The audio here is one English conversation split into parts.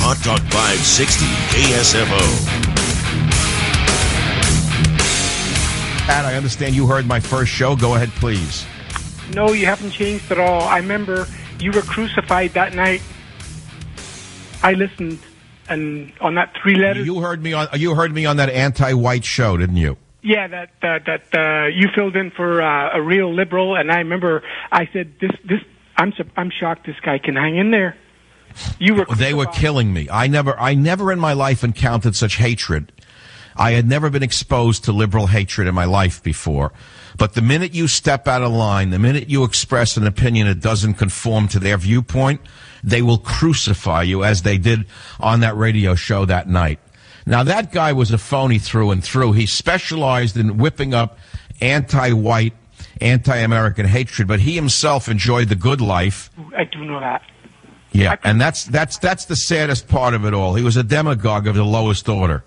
Hot Talk 560 KSFO. Pat, I understand you heard my first show. Go ahead, please. No, you haven't changed at all. I remember you were crucified that night. I listened, and on that 3 letters. You heard me on that anti-white show, didn't you? Yeah, that you filled in for a real liberal, and I remember I said, "This, I'm shocked this guy can hang in there." You were. They were killing me. I never in my life encountered such hatred. I had never been exposed to liberal hatred in my life before. But the minute you step out of line, the minute you express an opinion that doesn't conform to their viewpoint, they will crucify you, as they did on that radio show that night. Now, that guy was a phony through and through. He specialized in whipping up anti-white, anti-American hatred, but he himself enjoyed the good life. I do know that. Yeah, and that's the saddest part of it all. He was a demagogue of the lowest order.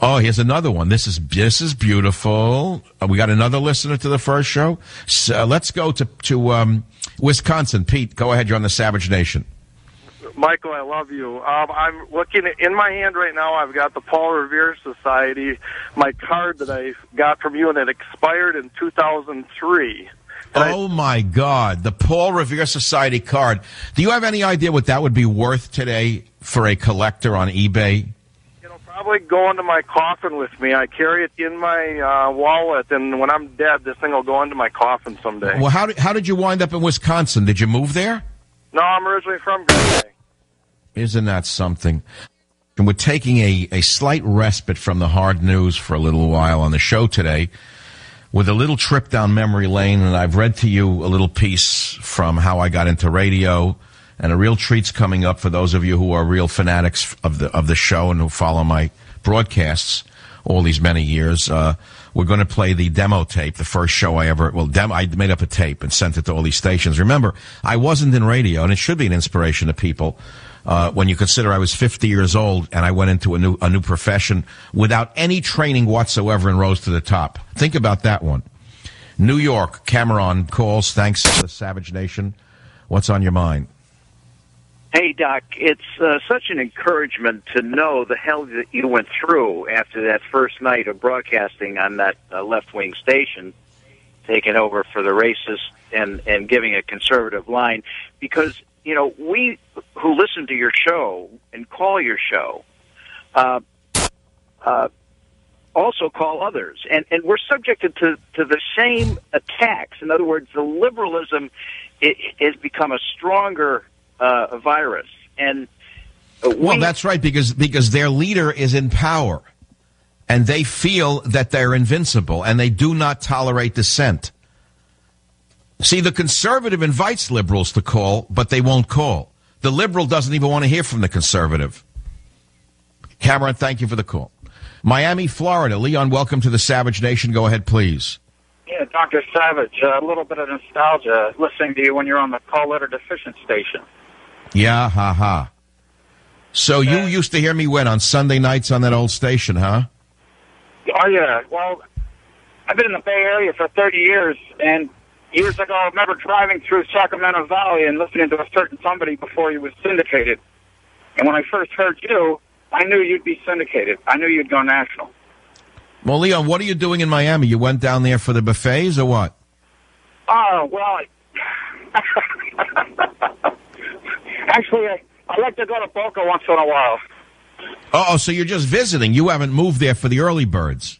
Oh, here's another one. This is beautiful. We got another listener to the first show. So, let's go to Wisconsin. Pete, go ahead. You're on the Savage Nation. Michael, I love you. I'm looking in my hand right now. I've got the Paul Revere Society, my card that I got from you, and it expired in 2003. Oh, my God. The Paul Revere Society card. Do you have any idea what that would be worth today for a collector on eBay? Probably go into my coffin with me. I carry it in my wallet, and when I'm dead, this thing will go into my coffin someday. Well, how did you wind up in Wisconsin? Did you move there? No, I'm originally from Green Bay. Isn't that something? And we're taking a slight respite from the hard news for a little while on the show today with a little trip down memory lane, and I've read to you a little piece from how I got into radio. And a real treat's coming up for those of you who are real fanatics of the show and who follow my broadcasts all these many years. We're going to play the demo tape, the first show I made up a tape and sent it to all these stations. Remember, I wasn't in radio, and it should be an inspiration to people when you consider I was 50 years old and I went into a new profession without any training whatsoever and rose to the top. Think about that one. New York, Cameron calls. Thanks to the Savage Nation. What's on your mind? Hey, Doc, it's such an encouragement to know the hell that you went through after that first night of broadcasting on that left-wing station, taking over for the racist and giving a conservative line. Because, you know, we who listen to your show and call your show also call others. And we're subjected to the same attacks. In other words, the liberalism has become a stronger a virus, and well, that's right, because their leader is in power, and they feel that they're invincible, and they do not tolerate dissent. See, the conservative invites liberals to call, but they won't call. The liberal doesn't even want to hear from the conservative. Cameron, thank you for the call. Miami, Florida. Leon, welcome to the Savage Nation. Go ahead, please. Yeah, Dr. Savage, a little bit of nostalgia listening to you when you're on the call letter deficient station. Yeah, ha. So you used to hear me when? On Sunday nights on that old station, huh? Oh, yeah. Well, I've been in the Bay Area for 30 years, and years ago I remember driving through Sacramento Valley and listening to a certain somebody before he was syndicated. And when I first heard you, I knew you'd be syndicated. I knew you'd go national. Well, Leon, what are you doing in Miami? You went down there for the buffets or what? Oh, well, actually, I like to go to Boca once in a while. Oh, so you're just visiting. You haven't moved there for the early birds.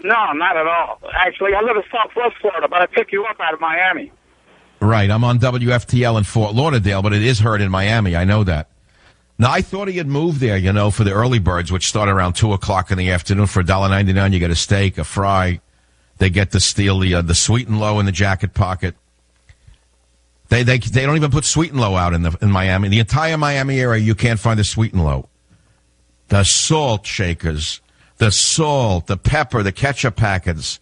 No, not at all. Actually, I live in Southwest Florida, but I pick you up out of Miami. Right, I'm on WFTL in Fort Lauderdale, but it is heard in Miami. I know that. Now, I thought he had moved there, you know, for the early birds, which start around 2 o'clock in the afternoon. For $1.99, you get a steak, a fry. They get to steal the sweet and low in the jacket pocket. They don't even put sweet and low out in Miami. The entire Miami area, you can't find a sweet and low. The salt shakers, the salt, the pepper, the ketchup packets,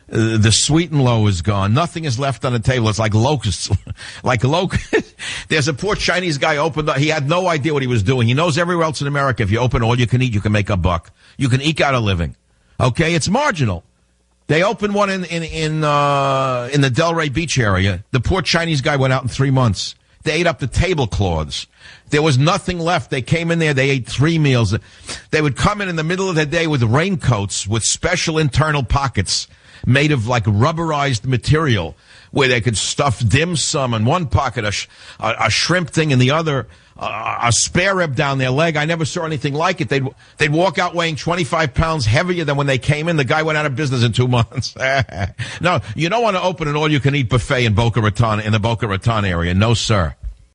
the sweet and low is gone. Nothing is left on the table. It's like locusts. Like locusts. There's a poor Chinese guy opened up. He had no idea what he was doing. He knows everywhere else in America, if you open all you can eat, you can make a buck. You can eke out a living. Okay? It's marginal. They opened one in the Delray Beach area. The poor Chinese guy went out in 3 months. They ate up the tablecloths. There was nothing left. They came in there. They ate 3 meals. They would come in the middle of the day with raincoats with special internal pockets made of like rubberized material where they could stuff dim sum in one pocket, a shrimp thing in the other, a spare rib down their leg. I never saw anything like it. They'd walk out weighing 25 pounds heavier than when they came in. The guy went out of business in 2 months. No, you don't want to open an all-you-can-eat buffet in the Boca Raton area. No, sir.